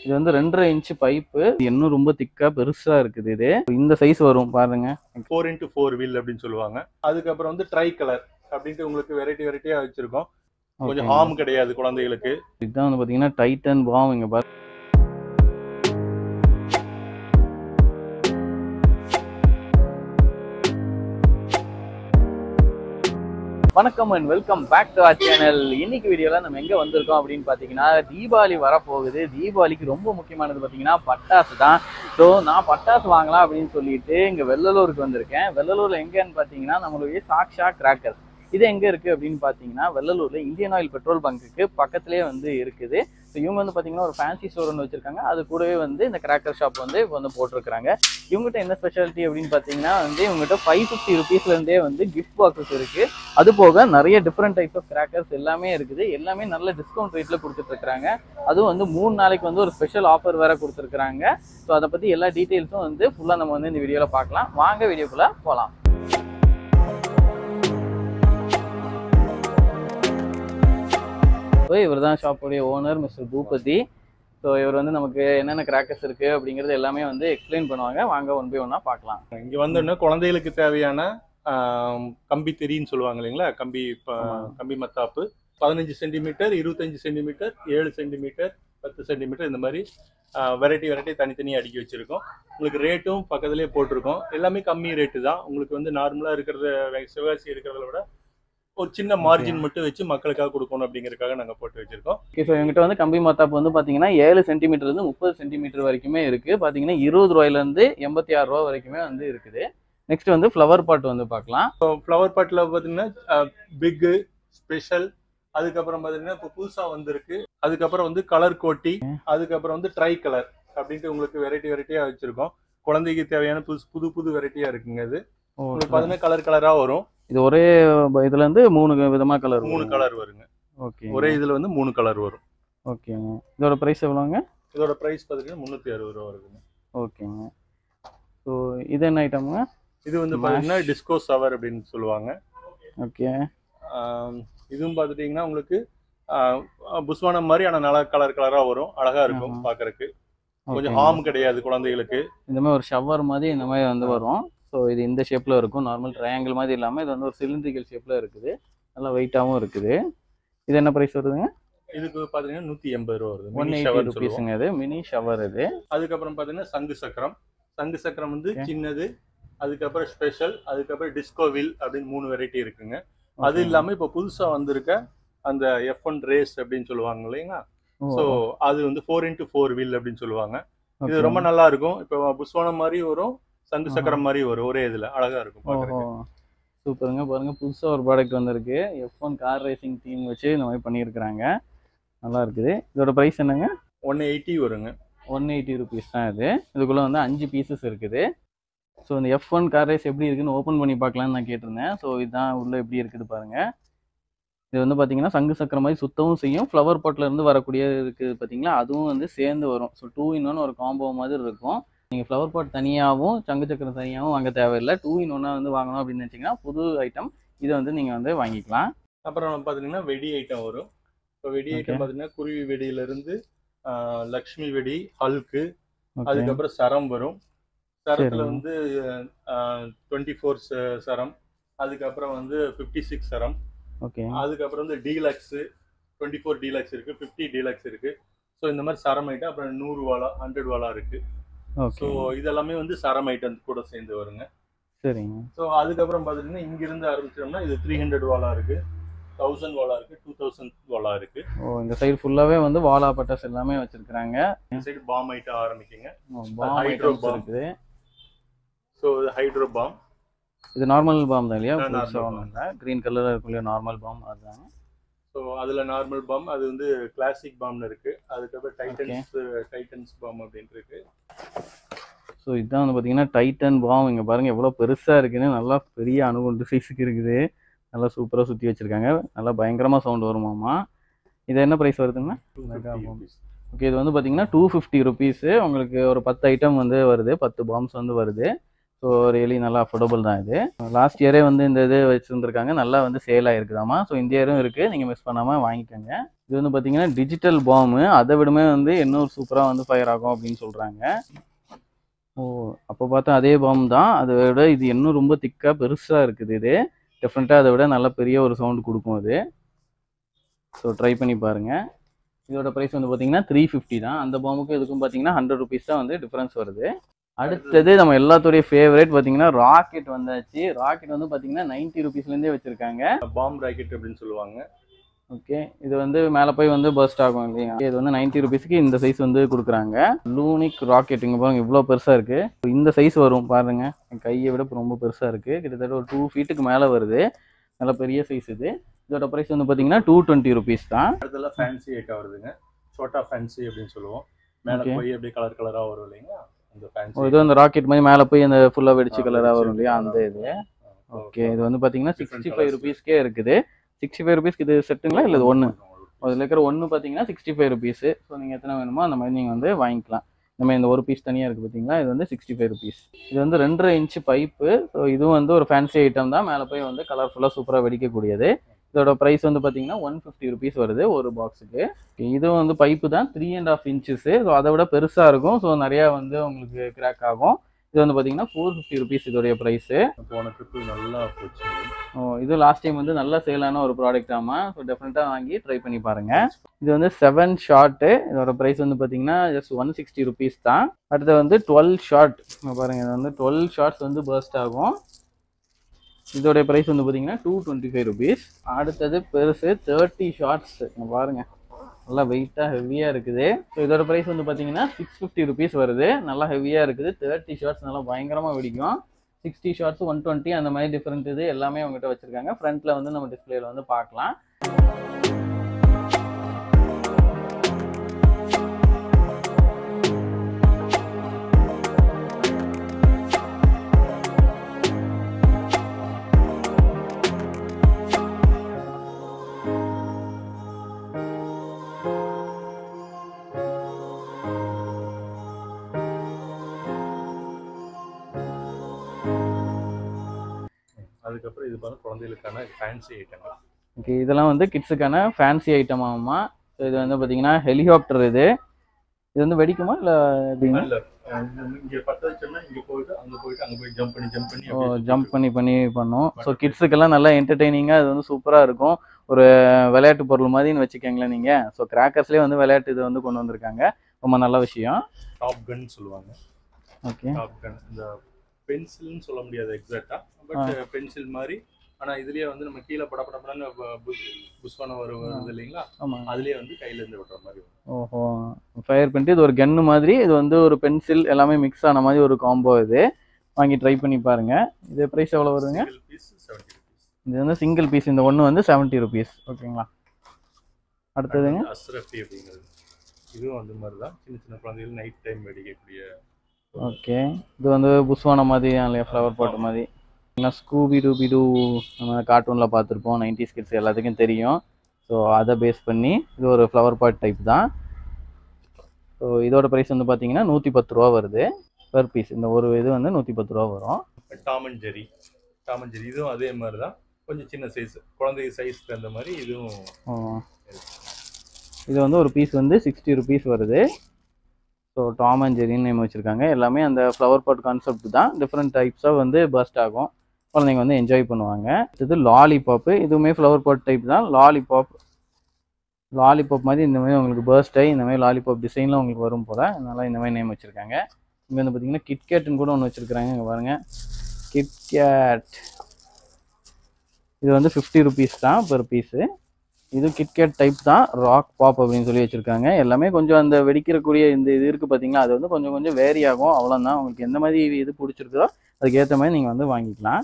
இது வந்து 2.5 inch pipe. இன்னும் ரொம்ப திக்கா பெருசா இருக்குது. இது இந்த சைஸ் வரும் பாருங்க. 4x4 வீல் அப்படின்னு சொல்லுவாங்க. அதுக்கப்புறம் வந்து ட்ரை கலர் அப்படின்ட்டு உங்களுக்கு வெரைட்டியா வச்சிருக்கோம். கொஞ்சம் ஹார்ம் கிடையாது குழந்தைகளுக்கு. இதுதான் வந்து பாத்தீங்கன்னா டைட்டன் பாம். இங்க பாருங்க. வணக்கம் and welcome back to our channel. இன்னைக்கு வீடியோல நம்ம எங்க வந்திருக்கோம் அப்படின்னு பாத்தீங்கன்னா, தீபாவளி வரப்போகுது. தீபாவளிக்கு ரொம்ப முக்கியமானது பாத்தீங்கன்னா பட்டாசு தான். ஸோ நான் பட்டாசு வாங்கலாம் அப்படின்னு சொல்லிட்டு இங்க வெள்ளலூருக்கு வந்திருக்கேன். வெள்ளலூர்ல எங்கன்னு பாத்தீங்கன்னா நம்மளுடைய சாக்ஷா கிராக்கர்ஸ். இது எங்க இருக்கு அப்படின்னு பாத்தீங்கன்னா வெள்ளலூர்ல இந்தியன் ஆயில் பெட்ரோல் பங்குக்கு பக்கத்துலேயே வந்து இருக்குது. ஸோ இவங்க வந்து பாத்தீங்கன்னா ஒரு ஃபேன்சி ஸ்டோர் ஒன்று வச்சிருக்காங்க. அது கூடவே வந்து இந்த கிராக்கர் ஷாப் வந்து இப்போ வந்து போட்டிருக்காங்க. இவங்ககிட்ட என்ன ஸ்பெஷாலிட்டி அப்படின்னு பார்த்தீங்கன்னா வந்து இவங்ககிட்ட 550 ருபீஸ்லேருந்தே வந்து கிஃப்ட் பாக்ஸஸ் இருக்குது. அது போக நிறைய டிஃப்ரெண்ட் டைப்ஸ் ஆஃப் கிராக்கர்ஸ் எல்லாமே இருக்குது. எல்லாமே நல்ல டிஸ்கவுண்ட் ரேட்டில் கொடுத்துட்ருக்காங்க. அதுவும் வந்து 3 நாளைக்கு வந்து ஒரு ஸ்பெஷல் ஆஃபர் வேறு கொடுத்துருக்குறாங்க. ஸோ அதை பற்றி எல்லா டீட்டெயில்ஸும் வந்து ஃபுல்லாக நம்ம வந்து இந்த வீடியோவில் பார்க்கலாம். வாங்க வீடியோக்குள்ளே போகலாம். இவர் தான் ஷாப்புடைய ஓனர் மிஸ்டர் பூபதி. ஸோ இவர் வந்து நமக்கு என்னென்ன கிராக்கர்ஸ் இருக்குது அப்படிங்கிறது எல்லாமே வந்து எக்ஸ்பிளைன் பண்ணுவாங்க. வாங்க ஒன் பை ஒன்னாக பார்க்கலாம். இங்கே வந்தோன்னா குழந்தைகளுக்கு தேவையான கம்பி தெரின்னு சொல்லுவாங்க இல்லைங்களா, கம்பி மத்தாப்பு 15 சென்டிமீட்டர், 25 சென்டிமீட்டர், 7 சென்டிமீட்டர், 10 சென்டிமீட்டர், இந்த மாதிரி வெரைட்டி தனித்தனியாக அடுக்கி வச்சுருக்கோம். உங்களுக்கு ரேட்டும் பக்கத்துலேயே போட்டிருக்கோம். எல்லாமே கம்மி ரேட்டு தான். உங்களுக்கு வந்து நார்மலாக இருக்கிறத சிவகாசி இருக்கிறத விட ஒரு சின்ன மார்ஜின் மட்டும் வச்சு மக்களுக்காக கொடுக்கணும் அப்படிங்கிறதுக்காக நாங்கள் போட்டு வச்சிருக்கோம். ஓகே, ஸோ எங்கிட்ட வந்து கம்பி மத்தாப்பு வந்து பார்த்தீங்கன்னா 7 சென்டிமீட்டர்லேருந்து 30 சென்டிமீட்டர் வரைக்குமே இருக்குது. பார்த்தீங்கன்னா 20 ரூபாயிலேருந்து 86 ரூபா வரைக்குமே வந்து இருக்குது. நெக்ஸ்ட் வந்து ஃப்ளவர் பாட் வந்து பார்க்கலாம். ஸோ ஃப்ளவர் பாட்டில் பார்த்தீங்கன்னா பிக்கு, ஸ்பெஷல், அதுக்கப்புறம் பார்த்தீங்கன்னா இப்போ புதுசாக வந்திருக்கு. அதுக்கப்புறம் வந்து கலர் கோட்டி, அதுக்கப்புறம் வந்து ட்ரை கலர் அப்படின்ட்டு உங்களுக்கு வெரைட்டியாக வச்சுருக்கோம். குழந்தைக்கு தேவையான புது வெரைட்டியாக இருக்குங்க. இது உங்களுக்கு பார்த்தீங்கன்னா கலராக வரும். இது ஒரே இதுல இருந்து 3 விதமா கலர் 3 கலர் வருங்க. ஓகே, ஒரே இதுல வந்து 3 கலர் வரும். ஓகேங்க. இதோட பிரைஸ் எவ்வளோங்க? இதோட பிரைஸ் பார்த்தீங்கன்னா 360 ரூபா வருதுங்க. ஓகேங்க. ஸோ இது என்ன ஐட்டம்ங்க? இது வந்து பார்த்தீங்கன்னா டிஸ்கோ சவர் அப்படின்னு சொல்லுவாங்க. ஓகே. இதுவும் பார்த்துட்டிங்கன்னா உங்களுக்கு புஸ்வானம் மாதிரி ஆனால் நல்லா கலராக வரும். அழகாக இருக்கும் பார்க்கறதுக்கு. கொஞ்சம் ஹார்ம் கிடையாது குழந்தைகளுக்கு. இந்த மாதிரி ஒரு ஷவர் மாதிரி இந்த மாதிரி வந்து வரும். ஸோ இது இந்த ஷேப்பில் இருக்கும். நார்மல் ட்ரையாங்கிள் மாதிரி இல்லாமல் இது வந்து ஒரு சிலிண்ட்ரிக்கல் ஷேப்பில் இருக்குது. நல்லா வெயிட்டாகவும் இருக்குது. இது என்ன ப்ரைஸ் வருதுங்க? இதுக்கு பார்த்தீங்கன்னா 180 ரூபா வருது. 180 ருபீஸுங்க. இது மினி ஷவர். இது அதுக்கப்புறம் பார்த்தீங்கன்னா சங்கு சக்கரம் வந்து சின்னது, அதுக்கப்புறம் ஸ்பெஷல், அதுக்கப்புறம் டிஸ்கோ வில் அப்படின்னு 3 வெரைட்டி இருக்குங்க. அது இல்லாமல் இப்போ புதுசாக வந்திருக்க அந்த F1 ரேஸ் அப்படின்னு சொல்லுவாங்க இல்லைங்களா. ஸோ அது வந்து 4x4 வீல் அப்படின்னு சொல்லுவாங்க. இது ரொம்ப நல்லா இருக்கும். இப்போ புஸ்வானம் மாதிரி வரும், சங்கு சக்கரம் மாதிரி வரும். ஒரே இதுல அழகா இருக்கும். சூப்பருங்க. பாருங்க, புதுசா ஒரு ப்ராடக்ட் வந்திருக்கு. F1 கார் ரேசிங் தீம் வச்சு இந்த மாதிரி பண்ணியிருக்கிறாங்க. நல்லா இருக்குது. இதோட ப்ரைஸ் என்னங்க? 180 வருங்க. 180 ருபீஸ் தான் இது. இதுக்குள்ள வந்து 5 பீசஸ் இருக்குது. ஸோ இந்த F1 கார் ரேஸ் எப்படி இருக்குன்னு ஓப்பன் பண்ணி பார்க்கலான்னு நான் கேட்டிருந்தேன். ஸோ இதுதான் உள்ள எப்படி இருக்குது பாருங்க. இது வந்து பார்த்தீங்கன்னா சங்கு சக்கரம் மாதிரி சுத்தவும் செய்யும். ஃப்ளவர் பாட்டில் இருந்து வரக்கூடிய இருக்குது பார்த்தீங்களா, அதுவும் வந்து சேர்ந்து வரும். ஸோ 2 in 1 ஒரு காம்போ மாதிரி இருக்கும். நீங்கள் ஃப்ளவர் பாட் தனியாகவும் சங்கு சக்கரம் தனியாகவும் வாங்க தேவையில்லை. 2 in 1 வந்து வாங்கணும் அப்படின்னு நினச்சிங்கன்னா புது ஐட்டம் இதை வந்து நீங்கள் வந்து வாங்கிக்கலாம். அப்புறம் பார்த்தீங்கன்னா வெடி ஐட்டம் வரும். இப்போ வெடி ஐட்டம் பார்த்தீங்கன்னா குருவி வெடியிலேருந்து லக்ஷ்மி வெடி, ஹல்க்கு, அதுக்கப்புறம் சரம் வரும். சரத்தில் வந்து 24 சரம், அதுக்கப்புறம் வந்து 56 சரம். ஓகே. அதுக்கப்புறம் வந்து டீலக்ஸு 24 டீலக்ஸ் இருக்குது, 50 டீலக்ஸ் இருக்குது. ஸோ இந்த மாதிரி சரம் ஐட்டம். அப்புறம் 100 வாலா, 100 வாலா இருக்குது. ஸோ இதெல்லாமே வந்து சரம் ஐட்டம் கூட சேர்ந்து வருங்க. சரிங்க. ஸோ அதுக்கப்புறம் பார்த்தீங்கன்னா இங்கிருந்து ஆரம்பிச்சோம்னா இது 300 வாலா இருக்குது, 1000 வாலா இருக்குது, 2000 வாலா இருக்குது. இந்த சைடு ஃபுல்லாகவே வந்து வாலா பட்டாஸ் எல்லாமே வச்சுருக்குறாங்க. இந்த சைடு பாம் ஐட்டம் ஆரம்பிக்குங்க. ஹைட்ரோ பாம் இருக்குது. ஸோ இது ஹைட்ரோ பாம். இது நார்மல் பாம் தான் இல்லையா? கிரீன் கலரில் இருக்கும் இல்லையா, நார்மல் பாம் அதுதான். ஸோ அதில் நார்மல் பாம், அது வந்து கிளாசிக் பாம்னு இருக்குது. அதுக்கப்புறம் டைட்டன்ஸ் பாம் அப்படின்ட்டு இருக்கு. ஸோ இதுதான் வந்து பார்த்தீங்கன்னா டைட்டன் பாம். இங்கே பாருங்கள் எவ்வளோ பெருசாக இருக்குன்னு. நல்லா பெரிய அணுகுண்டு சைஸுக்கு இருக்குது. நல்லா சூப்பராக சுற்றி வச்சுருக்காங்க. நல்லா பயங்கரமாக சவுண்ட் வருமாமா. இது என்ன ப்ரைஸ் வருதுங்கன்னா? ஓகே, இது வந்து பார்த்தீங்கன்னா 250 ருபீஸு. உங்களுக்கு ஒரு 10 ஐட்டம் வந்து வருது, 10 பாம்ஸ் வந்து வருது. ஸோ ரியலி நல்லா அஃபோர்டபுள் தான் இது. லாஸ்ட் இயரே வந்து இந்த இது வச்சுருந்துருக்காங்க, நல்லா வந்து சேல் ஆகிருக்குதாமா. ஸோ இந்த இயரும் இருக்குது, நீங்கள் மிஸ் பண்ணாமல் வாங்கிக்கோங்க. இது வந்து பார்த்தீங்கன்னா டிஜிட்டல் பாம்பு, அதை விடமே வந்து இன்னொரு சூப்பராக வந்து ஃபயர் ஆகும் அப்படின்னு சொல்கிறாங்க. ஓ, அப்போ பார்த்தா அதே பாம்பு தான், அதை விட இது இன்னும் ரொம்ப திக்காக பெருசாக இருக்குது. இது டெஃபினட்டாக அதை விட நல்ல பெரிய ஒரு சவுண்டு கொடுக்கும் இது. ஸோ ட்ரை பண்ணி பாருங்கள். இதோட ப்ரைஸ் வந்து பார்த்தீங்கன்னா 350 தான். அந்த பாம்புக்கும் இதுக்கும் பார்த்தீங்கன்னா 100 ருபீஸ் தான் வந்து டிஃப்ரென்ஸ் வருது. அடுத்தது நம்ம எல்லாத்துடைய ஃபேவரேட் பார்த்தீங்கன்னா ராக்கெட் வந்தாச்சு. ராக்கெட் வந்து பார்த்தீங்கன்னா 90 ருபீஸ்லேருந்தே வச்சுருக்காங்க. பாம்பு ராக்கெட் அப்படின்னு சொல்லுவாங்க. ஓகே, இது வந்து மேலே போய் வந்து பர்ஸ்ட் ஆகும் இல்லையா. இது வந்து 90 ருபீஸ்க்கு இந்த சைஸ் வந்து கொடுக்குறாங்க. லூனிக் ராக்கெட் இங்கே பாருங்க, இவ்வளோ பெருசாக இருக்குது. இந்த சைஸ் வரும் பாருங்க, என் கையை விட ரொம்ப பெருசாக இருக்குது. கிட்டத்தட்ட ஒரு 2 ஃபீட்டுக்கு மேலே வருது. நல்ல பெரிய சைஸ் இது. இதோட ப்ரைஸ் வந்து பார்த்தீங்கன்னா 220 ருபீஸ் தான். அடுத்தெல்லாம் ஃபேன்சி ஐட்டம் வருதுங்க. சோட்டா ஃபேன்சி அப்படின்னு சொல்லுவோம். மேலே போய் அப்படியே கலர் கலராக வரும் இல்லைங்களா, அந்த ஃபேன்சி. இது அந்த ராக்கெட் மாதிரி மேலே போய் அந்த ஃபுல்லாக வெடிச்சு கலராக வரும் இல்லையா, அந்த இது. ஓகே, இது வந்து பார்த்தீங்கன்னா 65 ருபீஸ்க்கே இருக்குது. 65 ருபீஸ்க்கு இது செட்டுங்களா இல்லை இது ஒன்று? அதில் இருக்கிற ஒன்று பார்த்தீங்கன்னா 65 ருபீஸு. ஸோ நீங்கள் எத்தனை வேணுமோ அந்த மாதிரி நீங்கள் வந்து வாங்கிக்கலாம். இந்த மாதிரி இந்த ஒரு பீஸ் தனியாக இருக்குது பார்த்தீங்களா, இது வந்து 65 ருபீஸ். இது வந்து 2.5 இன்ச்சு பைப்பு. ஸோ இதுவும் வந்து ஒரு ஃபேன்சி ஐட்டம் தான், மேலே போய் வந்து கலர்ஃபுல்லாக சூப்பராக வெடிக்கக்கூடியது. இதோட ப்ரைஸ் வந்து பார்த்தீங்கன்னா 150 ருபீஸ் வருது ஒரு பாக்ஸுக்கு. இதுவும் வந்து பைப்பு தான், 3.5 இன்ச்சஸு. ஸோ அதை விட பெருசாக இருக்கும். ஸோ நிறையா வந்து உங்களுக்கு கிராக் ஆகும். இது வந்து பார்த்தீங்கன்னா 450 ருபீஸ் இதோடைய ப்ரைஸு. போன ட்ரிப்பு நல்லா போச்சு. இது லாஸ்ட் டைம் வந்து நல்ல சேலான ஒரு ப்ராடக்ட் ஆமாம். ஸோ டெஃபினட்டாக வாங்கி ட்ரை பண்ணி பாருங்கள். இது வந்து 7 ஷார்ட்டு. இதோட ப்ரைஸ் வந்து பார்த்தீங்கன்னா ஜஸ்ட் 160 ருபீஸ் தான். அடுத்து வந்து 12 ஷார்ட் பாருங்கள், இது வந்து 12 ஷார்ட்ஸ் வந்து பர்ஸ்ட் ஆகும். இதோடைய ப்ரைஸ் வந்து பார்த்தீங்கன்னா 225 ருபீஸ். அடுத்தது பெருசு 30 ஷார்ட்ஸ் பாருங்கள், நல்லா வெயிட்டாக ஹெவியாக இருக்குது. ஸோ இதோட ப்ரைஸ் வந்து பார்த்தீங்கன்னா 650 ருபீஸ் வருது. நல்லா ஹெவியாக இருக்குது. 30 ஷார்ட்ஸ் நல்லா பயங்கரமாக வெடிக்கும். 60 ஷார்ட்ஸ் 120 அந்த மாதிரி டிஃப்ரெண்ட் இது எல்லாமே அவங்ககிட்ட வச்சுருக்காங்க. ஃப்ரண்ட்டில் வந்து நம்ம டிஸ்பிளேல வந்து பார்க்கலாம். அதுக்கப்புறம் இது பாருங்க, குழந்தைகளுக்கான ஃபேன்சி ஐட்டம். ஓகே, இதெல்லாம் வந்து கிட்ஸுக்கான ஃபேன்சி ஐட்டம் ஆகுமா. ஸோ இது வந்து பார்த்தீங்கன்னா ஹெலிகாப்டர். இது வந்து வெடிக்குமா இல்லை எப்படிங்க? இல்லை, இங்கே பற்ற வச்சோம்னா இங்கே போயிட்டு அங்கே போய் ஜம்ப் பண்ணி பண்ணும். ஸோ கிட்ஸுக்கெல்லாம் நல்லா என்டர்டெய்னிங்காக இது வந்து சூப்பராக இருக்கும். ஒரு விளையாட்டு பொருள் மாதிரின்னு வச்சுக்கோங்களேன் நீங்கள். ஸோ கிராக்கர்ஸ்லேயே வந்து விளையாட்டு இது வந்து கொண்டு வந்திருக்காங்க. ரொம்ப நல்ல விஷயம். டாப் கன் சொல்லுவாங்க. ஓகே, டாப் கன் இந்த பென்சில்னு சொல்ல முடியாது எக்ஸாக்டா, பட் பென்சில் மாதிரி. ஆனால் இதுலேயே வந்து நம்ம கீழே படப்படப்படன்னு புஷ்வானம் வருது இல்லைங்களா, அதுலேயே வந்து கையிலேருந்து விடுற மாதிரி. ஓஹோ, ஃபயர் பண்ணிட்டு இது ஒரு கன்னு மாதிரி. இது வந்து ஒரு பென்சில் எல்லாமே மிக்ஸ் ஆன மாதிரி ஒரு காம்போ. இது வாங்கி ட்ரை பண்ணி பாருங்கள். இது ப்ரைஸ் எவ்வளோ வருதுங்க? இது வந்து சிங்கிள் பீஸ். இந்த ஒன்று வந்து 70 ருபீஸ். ஓகேங்களா. அடுத்ததுங்க அஸ்ரஃபி அப்படிங்கிறது. இதுவும் அந்த மாதிரி தான், சின்ன சின்ன குழந்தைகள் நைட் டைம் வெடிக்கக்கூடிய. ஓகே, இது வந்து புஷ்வானம் மாதிரி இல்லையா, ஃப்ளவர் பாட் மாதிரி. ஸ்கூபி டூபிடூ நம்ம கார்ட்டூனில் பார்த்துருப்போம், 90s கிட்ஸ் எல்லாத்துக்கும் தெரியும். ஸோ அதை பேஸ் பண்ணி இது ஒரு ஃப்ளவர் பாட் டைப் தான். ஸோ இதோட ப்ரைஸ் வந்து பார்த்தீங்கன்னா 110 ரூபா வருது பெர் பீஸ். இந்த ஒரு இது வந்து 110 ரூபா வரும். டாம் அண்ட் ஜெர்ரி இதுவும் அதே மாதிரி தான், கொஞ்சம் சின்ன சைஸ், குழந்தை சைஸ்க்கு அந்த மாதிரி. இதுவும் இது வந்து ஒரு பீஸ் வந்து 60 ருபீஸ் வருது. ஸோ டாம் அண்ட் ஜெரின்னு நேம் வச்சுருக்காங்க. எல்லாமே அந்த ஃப்ளவர் பாட் கான்செப்ட் தான். டிஃப்ரெண்ட் டைப்ஸாக வந்து பர்ஸ்ட் ஆகும், குழந்தைங்க வந்து என்ஜாய் பண்ணுவாங்க. இது லாலிபாப்பு. இதுவுமே ஃப்ளவர் பாட் டைப் தான். லாலிபாப் மாதிரி இந்த மாதிரி உங்களுக்கு பர்ஸ்ட் ஆகி இந்த மாதிரி லாலிபாப் டிசைனில் உங்களுக்கு வரும் போல். அதனால் இந்த மாதிரி நேம் வச்சுருக்காங்க. இங்கே வந்து பார்த்தீங்கன்னா கிட்கேட்டுன்னு கூட ஒன்று வச்சுருக்குறாங்க. இங்கே பாருங்கள், கிட்கேட். இது வந்து 50 ருபீஸ் தான் பெர் பீஸு. இது கிட்கேட் டைப் தான். ராக் பாப் அப்படின்னு சொல்லி வச்சுருக்காங்க. எல்லாமே கொஞ்சம் அந்த வெடிக்கிறக்கூடிய இந்த இது இருக்குது பார்த்தீங்களா, அது வந்து கொஞ்சம் கொஞ்சம் வேரி ஆகும், அவ்வளோதான். உங்களுக்கு எந்த மாதிரி இது பிடிச்சிருக்குதோ அதுக்கேற்ற மாதிரி நீங்கள் வந்து வாங்கிக்கலாம்.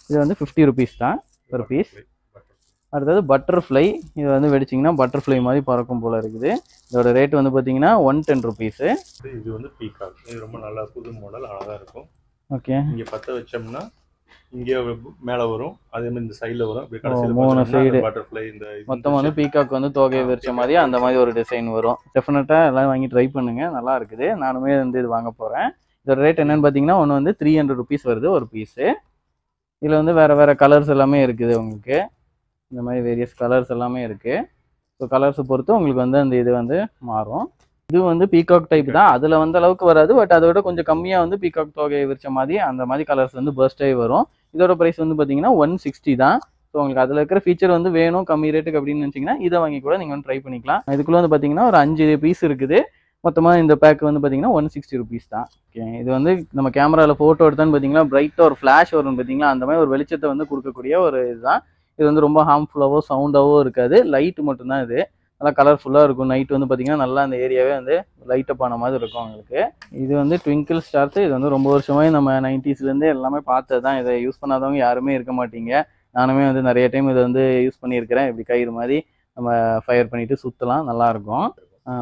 இது வந்து 50 ருபீஸ் தான் பெர் பீஸ். அடுத்தது பட்டர்ஃப்ளை. இது வந்து வெடிச்சிங்கன்னா பட்டர்ஃப்ளை மாதிரி பறக்கும் போல் இருக்குது. இதோட ரேட் வந்து பார்த்தீங்கன்னா 110 ருபீஸு. இது வந்து பீகாக். இது ரொம்ப நல்லா புது மாடல், அழகாக இருக்கும். ஓகே, இங்கே பற்ற வச்சோம்னா இங்கே மேலே வரும், அதே மாதிரி இந்த சைடில் வரும். 3 சைடு பட்டர்ஃப்ளை. இந்த மொத்தம் வந்து பீகாக் வந்து தோகை விரிச்ச மாதிரி அந்த மாதிரி ஒரு டிசைன் வரும். டெஃபினட்டாக எல்லாம் வாங்கி ட்ரை பண்ணுங்கள், நல்லா இருக்குது. நானுமே வந்து இது வாங்க போகிறேன். இதோட ரேட் என்னன்னு பார்த்தீங்கன்னா ஒன்று வந்து 300 rupees வருது ஒரு பீஸு. இதில் வந்து வேறு கலர்ஸ் எல்லாமே இருக்குது உங்களுக்கு. இந்த மாதிரி வேரியஸ் கலர்ஸ் எல்லாமே இருக்குது. ஸோ கலர்ஸை பொறுத்து உங்களுக்கு வந்து அந்த இது வந்து மாறும். இது வந்து பீகாக் டைப் தான். அதில் வந்து அளவுக்கு வராது. பட் அதை விட கொஞ்சம் கம்மியாக வந்து பீகாக் தொகையை விரிச்ச மாதிரி அந்த மாதிரி கலர்ஸ் வந்து பர்ஸ்ட் ஆகி வரும். இதோட ப்ரைஸ் வந்து பார்த்தீங்கன்னா 160 தான். ஸோ உங்களுக்கு அதில் இருக்கிற ஃபீச்சர் வந்து வேணும் கம்மி ரேட்டுக்கு அப்படின்னு நினச்சிங்கன்னா இதை வாங்கி கூட நீங்கள் வந்து ட்ரை பண்ணிக்கலாம். இதுக்குள்ளே வந்து பார்த்தீங்கன்னா ஒரு 5 பீஸ் இருக்குது. மொத்தமாக இந்த பேக் வந்து பார்த்தீங்கன்னா 160 rupees தான். ஓகே, இது வந்து நம்ம கேமராவில் ஃபோட்டோ எடுத்தான்னு பார்த்தீங்கன்னா பிரைட்டாக ஒரு ஃப்ளாஷ் வரும் பார்த்தீங்களா, அந்த மாதிரி ஒரு வெளிச்சத்தை வந்து கொடுக்கக்கூடிய ஒரு இதுதான். இது வந்து ரொம்ப ஹார்ம்ஃபுல்லாவோ சவுண்டாவோ இருக்காது. லைட்டு மட்டும்தான் இது. நல்லா கலர்ஃபுல்லாக இருக்கும். நைட்டு வந்து பார்த்தீங்கன்னா நல்லா அந்த ஏரியாவே வந்து லைட்டப் ஆன மாதிரி இருக்கும் உங்களுக்கு. இது வந்து ட்விங்கிள் ஸ்டார்ஸ். இது வந்து ரொம்ப வருஷமாகவே நம்ம 90sலேருந்தே எல்லாமே பார்த்தது தான். இதை யூஸ் பண்ணாதவங்க யாருமே இருக்க மாட்டீங்க. நானுமே வந்து நிறைய டைம் இதை வந்து யூஸ் பண்ணியிருக்கிறேன். இப்படி கயிறு மாதிரி நம்ம ஃபயர் பண்ணிவிட்டு சுற்றலாம், நல்லாயிருக்கும்.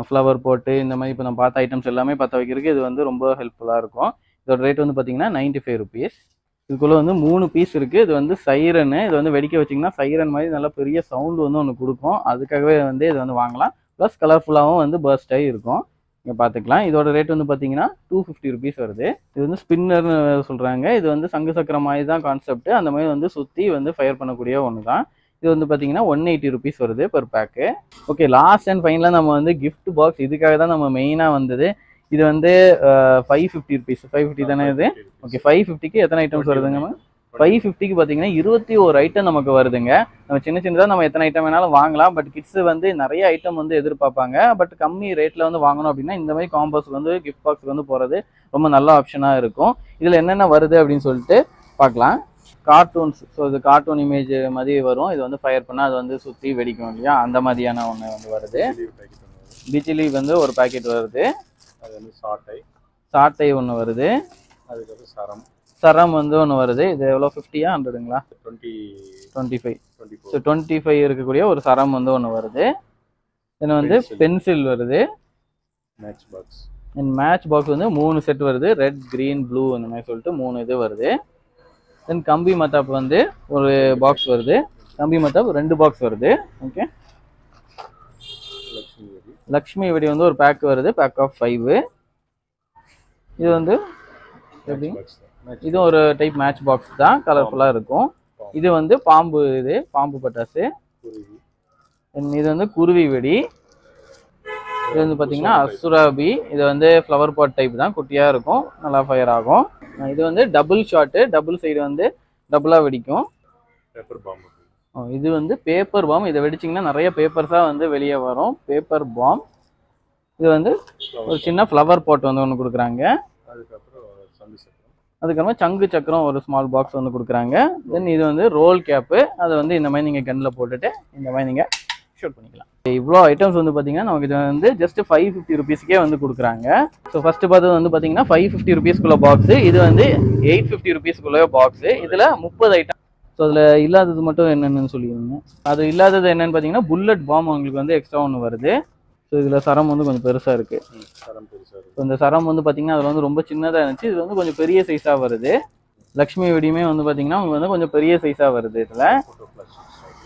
ஃப்ளவர் போட்டு இந்த மாதிரி இப்போ நம்ம பார்த்த ஐட்டம்ஸ் எல்லாமே பற்ற வைக்கிறதுக்கு இது வந்து ரொம்ப ஹெல்ப்ஃபுல்லாக இருக்கும். இதோட ரேட் வந்து பார்த்தீங்கன்னா 95 rupees. இதுக்குள்ளே வந்து 3 பீஸ் இருக்குது. இது வந்து சைரனு. இது வந்து வெடிக்க வச்சிங்கன்னா சைரன் மாதிரி நல்லா பெரிய சவுண்டு வந்து ஒன்று கொடுக்கும். அதுக்காகவே வந்து இது வந்து வாங்கலாம். ப்ளஸ் கலர்ஃபுல்லாகவும் வந்து பர்ஸ்ட் ஆகி இருக்கும். நீங்கள் பார்த்துக்கலாம். இதோட ரேட் வந்து பார்த்தீங்கன்னா 250 rupees வருது. இது வந்து ஸ்பின்னர்னு சொல்கிறாங்க. இது வந்து சங்கு சக்கரம் மாதிரி தான் கான்செப்ட். அந்த மாதிரி வந்து சுற்றி வந்து ஃபயர் பண்ணக்கூடிய ஒன்று தான். இது வந்து பார்த்தீங்கன்னா 180 rupees வருது per pack. Okay, last and ஃபைனலாக நம்ம வந்து கிஃப்ட் பாக்ஸ். இதுக்காக தான் நம்ம மெயினாக வந்தது. இது வந்து 550 rupees. 550 தானே இது? ஓகே, 550க்கு எத்தனை ஐட்டம்ஸ் வருதுங்க? 550க்கு பார்த்தீங்கன்னா 21 ஐட்டம் நமக்கு வருதுங்க. நம்ம சின்ன சின்னதாக நம்ம எத்தனை ஐட்டம் வேணாலும் வாங்கலாம். பட் கிட்ஸ் வந்து நிறைய ஐட்டம் வந்து எதிர்பார்ப்பாங்க. பட் கம்மி ரேட்டில் வந்து வாங்கணும் அப்படின்னா இந்த மாதிரி காம்போஸ் வந்து கிஃப்ட் பாக்ஸ் வந்து போகிறது ரொம்ப நல்ல ஆப்ஷனாக இருக்கும். இதில் என்னென்ன வருது அப்படின்னு சொல்லிட்டு பார்க்கலாம். கார்ட்டூன்ஸ். ஸோ இது கார்ட்டூன் இமேஜ் மாதிரி வரும். இது வந்து ஃபயர் பண்ணால் அது வந்து சுற்றி வெடிக்கும் இல்லையா, அந்த மாதிரியான ஒன்று வந்து வருது. பிஜிலி வந்து ஒரு பேக்கெட் வருது. அது வந்து சாட்டை ஒன்று வருது. அதுக்கப்புறம் சரம் வந்து ஒன்று வருது. இது எவ்வளோ, 50யா 100ங்களா? 25. ஸோ 25 இருக்கக்கூடிய ஒரு சரம் வந்து ஒன்று வருது. இதில் வந்து பென்சில் வருது. மேட்ச் பாக்ஸ் வந்து 3 செட் வருது. ரெட், க்ரீன், ப்ளூ அந்த மாதிரி சொல்லிட்டு 3 இது வருது. தென் கம்பி மத்தாப் வந்து ஒரு பாக்ஸ் வருது. கம்பி மத்தாப் 2 பாக்ஸ் வருது. ஓகே, லக்ஷ்மி வெடி வந்து ஒரு பேக் வருது. Pack of 5. இது வந்து எப்படி, இது ஒரு டைப் மேட்ச் பாக்ஸ் தான், கலர்ஃபுல்லாக இருக்கும். இது வந்து பாம்பு, இது பாம்பு பட்டாசு. இது வந்து குருவி வெடி. இது வந்து பார்த்தீங்கன்னா அசுராபி. இது வந்து ஃப்ளவர் பாட் டைப் தான், குட்டியாக இருக்கும், நல்லா ஃபயர் ஆகும். இது வந்து டபுள் ஷாட்டு, டபுள் சைடு வந்து டபுளாக வெடிக்கும். இது வந்து பேப்பர் பாம். இதை வெடிச்சிங்கன்னா நிறைய பேப்பர்ஸாக வந்து வெளியே வரும். Paper bomb. இது வந்து ஒரு சின்ன ஃப்ளவர் பாட் வந்து ஒன்று கொடுக்குறாங்க. அதுக்கப்புறமா சங்கு சக்கரம் ஒரு ஸ்மால் பாக்ஸ் வந்து கொடுக்குறாங்க. தென் இது வந்து ரோல் கேப்பு. அதை வந்து இந்த மாதிரி நீங்கள் கண்ணில் போட்டுட்டு இந்த மாதிரி நீங்கள் ஷூட் பண்ணிக்கலாம். இவ்வளோ ஐட்டம்ஸ் வந்து பார்த்தீங்கன்னா நமக்கு இது வந்து ஜஸ்ட் 550 rupeesக்கே வந்து கொடுக்குறாங்க. ஸோ ஃபஸ்ட்டு பார்த்தது வந்து பார்த்தீங்கன்னா 550 rupeesக்குள்ள பாக்ஸு. இது வந்து 850 rupeesக்குள்ள பாக்ஸு. இதில் 30 ஐட்டம். ஸோ அதில் இல்லாதது மட்டும் என்னென்னு சொல்லிடுங்க. அது இல்லாதது என்னென்னு பார்த்தீங்கன்னா புல்லட் பாம் உங்களுக்கு வந்து எக்ஸ்ட்ரா ஒன்று வருது. ஸோ இதில் சரம் வந்து கொஞ்சம் பெருசாக இருக்குது. ஸோ இந்த சரம் வந்து பார்த்தீங்கன்னா அதில் வந்து ரொம்ப சின்னதாக இருந்துச்சு. இது வந்து கொஞ்சம் பெரிய சைஸாக வருது. லக்ஷ்மி வெடியுமே வந்து பார்த்தீங்கன்னா உங்களுக்கு வந்து கொஞ்சம் பெரிய சைஸாக வருது. இதில்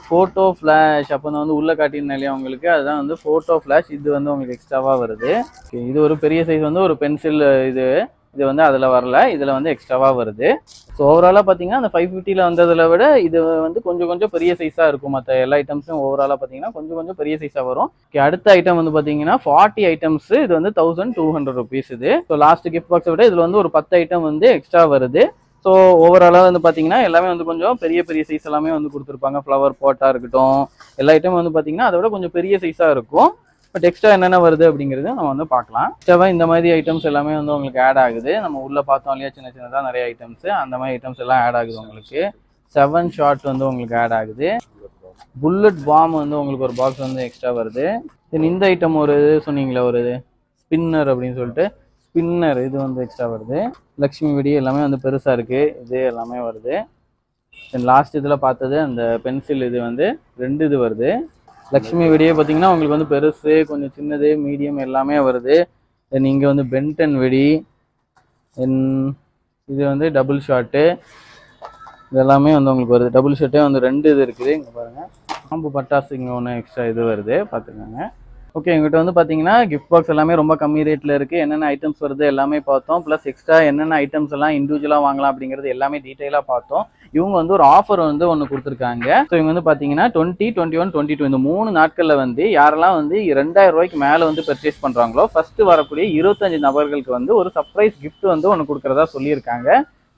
ஃபோட்டோ ஃப்ளாஷ் அப்போ வந்து உள்ளே காட்டியிருந்தேன் இல்லையா உங்களுக்கு, அதுதான் வந்து ஃபோட்டோ ஃப்ளாஷ். இது வந்து உங்களுக்கு எக்ஸ்ட்ராவாக வருது. ஓகே, இது ஒரு பெரிய சைஸ் வந்து ஒரு பென்சில். இது வந்து அதில் வரல, இதில் வந்து எக்ஸ்ட்ராவாக வருது. ஸோ ஓவராலாக பார்த்தீங்கன்னா அந்த 550ல் வந்ததில் விட இது வந்து கொஞ்சம் பெரிய சைஸாக இருக்கும். மற்ற எல்லா ஐட்டம்ஸும் ஓவராலாக பார்த்தீங்கன்னா கொஞ்சம் பெரிய சைஸாக வரும். ஓகே, அடுத்த ஐட்டம் வந்து பார்த்தீங்கன்னா 40 ஐட்டம்ஸ். இது வந்து 1200 rupees இது. ஸோ லாஸ்ட் கிஃப்ட் பாக்ஸை விட இதில் வந்து ஒரு 10 ஐட்டம் வந்து எக்ஸ்ட்ரா வருது. ஸோ ஓவராலாக வந்து பார்த்தீங்கன்னா எல்லாமே வந்து கொஞ்சம் பெரிய சைஸ் எல்லாமே வந்து கொடுத்துருப்பாங்க. ஃப்ளவர் பாட்டாக இருக்கட்டும், எல்லா ஐட்டம் வந்து பார்த்தீங்கன்னா அதை விட கொஞ்சம் பெரிய சைஸாக இருக்கும். பட் எக்ஸ்ட்ரா என்னென்ன வருது அப்படிங்கிறது நம்ம வந்து பார்க்கலாம். எக்ஸ்ட்ராவா இந்த மாதிரி ஐட்டம்ஸ் எல்லாமே வந்து உங்களுக்கு ஆட் ஆகுது. நம்ம உள்ளே பார்த்தோம் இல்லையா, சின்னதாக நிறைய ஐட்டம்ஸ், அந்த மாதிரி ஐட்டம்ஸ் எல்லாம் ஆட் ஆகுது. உங்களுக்கு 7 ஷாட் வந்து உங்களுக்கு ஆட் ஆகுது. புல்லட் பாம் வந்து உங்களுக்கு ஒரு பாக்ஸ் வந்து எக்ஸ்ட்ரா வருது. தென் இந்த ஐட்டம் ஒரு இது சொன்னீங்களே, ஒரு ஸ்பின்னர் அப்படின்னு சொல்லிட்டு ஸ்பின்னர், இது வந்து எக்ஸ்ட்ரா வருது. லக்ஷ்மி வெடி எல்லாமே வந்து பெருசாக இருக்குது. இது எல்லாமே வருது. தென் லாஸ்ட் இதில் பார்த்தது அந்த பென்சில், இது வந்து 2 இது வருது. லக்ஷ்மி வெடியே பார்த்தீங்கன்னா உங்களுக்கு வந்து பெருசு, கொஞ்சம் சின்னது, மீடியம் எல்லாமே வருது. தென் இங்கே வந்து பென்டன் வெடி. தென் இது வந்து டபுள் ஷாட்டு. இது எல்லாமே வந்து உங்களுக்கு வருது. டபுள் ஷாட்டே வந்து 2 இது இருக்குது. இங்கே பாருங்கள், பாம்பு பட்டாசு இங்கே ஒன்று எக்ஸ்ட்ரா இது வருது, பார்த்துக்கோங்க. ஓகே, எங்கிட்ட வந்து பார்த்தீங்கன்னா கிஃப்ட் பாக்ஸ் எல்லாமே ரொம்ப கம்மி ரேட்டில் இருக்குது. என்னென்ன ஐட்டம்ஸ் வருது எல்லாமே பார்த்தோம். ப்ளஸ் எக்ஸ்ட்ரா என்னென்ன ஐட்டம்ஸ் எல்லாம் இண்டிவிஜுவலாக வாங்கலாம் அப்படிங்கிறது எல்லாமே டீட்டெயிலாக பார்த்தோம். இவங்க வந்து ஒரு ஆஃபர் வந்து ஒன்று கொடுத்துருக்காங்க. ஸோ இவங்க வந்து பார்த்தீங்கன்னா 20, 21, 22 இந்த 3 நாட்களில் வந்து யாரெல்லாம் வந்து 2000 ரூபாய்க்கு மேலே வந்து பர்ச்சேஸ் பண்ணுறாங்களோ ஃபர்ஸ்ட் வரக்கூடிய 25 நபர்களுக்கு வந்து ஒரு சர்ப்ரைஸ் கிஃப்ட் வந்து ஒன்று கொடுக்குறதா சொல்லியிருக்காங்க.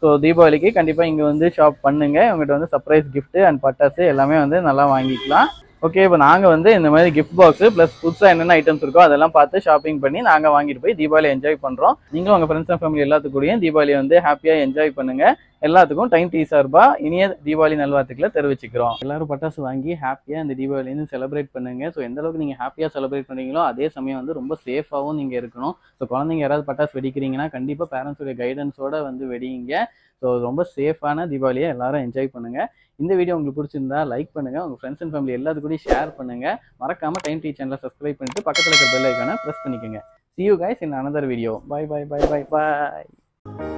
ஸோ தீபாவளிக்கு கண்டிப்பாக இங்கே வந்து ஷாப் பண்ணுங்க. உங்கள்கிட்ட வந்து சர்ப்ரைஸ் கிஃப்ட் அண்ட் பட்டாசு எல்லாமே வந்து நல்லா வாங்கிக்கலாம். ஓகே, இப்போ நாங்கள் வந்து இந்த மாதிரி கிஃப்ட் பாக்ஸு ப்ளஸ் புதுசாக என்னென்ன ஐட்டம்ஸ் இருக்கோ அதெல்லாம் பார்த்து ஷாப்பிங் பண்ணி நாங்கள் வாங்கிட்டு போய் தீபாவளி என்ஜாய் பண்ணுறோம். நீங்களும் உங்கள் ஃப்ரெண்ட்ஸ் அண்ட் ஃபேமிலி எல்லாத்துக்கூடயும் தீபாவளி வந்து ஹாப்பியாக என்ஜாய் பண்ணுங்கள். எல்லாத்துக்கும் டைம் டீ சார்பாக இனிய தீபாவளி நல்வாழ்த்துக்களை தெரிவிச்சுக்கிறோம். எல்லாரும் பட்டாசு வாங்கி ஹாப்பியாக இந்த தீபாவளின்னு செலிப்ரேட் பண்ணுங்கள். ஸோ எந்த அளவுக்கு நீங்கள் ஹாப்பியாக செலிப்ரேட் பண்ணுறீங்களோ அதே சமயம் வந்து ரொம்ப சேஃபாகவும் நீங்கள் இருக்கணும். ஸோ குழந்தைங்க யாராவது பட்டாசு வெடிக்கிறீங்கன்னா கண்டிப்பாக பேரண்ட்ஸோடைய கைடன்ஸோட வந்து வெடிங்க. ஸோ ரொம்ப சேஃபான தீபாவளியை எல்லாரும் என்ஜாய் பண்ணுங்கள். இந்த வீடியோ உங்களுக்கு பிடிச்சிருந்தா லைக் பண்ணுங்கள். உங்கள் ஃப்ரெண்ட்ஸ் அண்ட் ஃபேமிலி எல்லாத்துக்கூடயும் ஷேர் பண்ணுங்கள். மறக்காமல் டைம் டீ சேனலை சப்ஸ்கிரைப் பண்ணிட்டு பக்கத்தில் இருக்கிற பெல் ஐக்கானை ப்ரெஸ் பண்ணிக்கோங்க. See you guys in another video. Bye bye bye bye bye.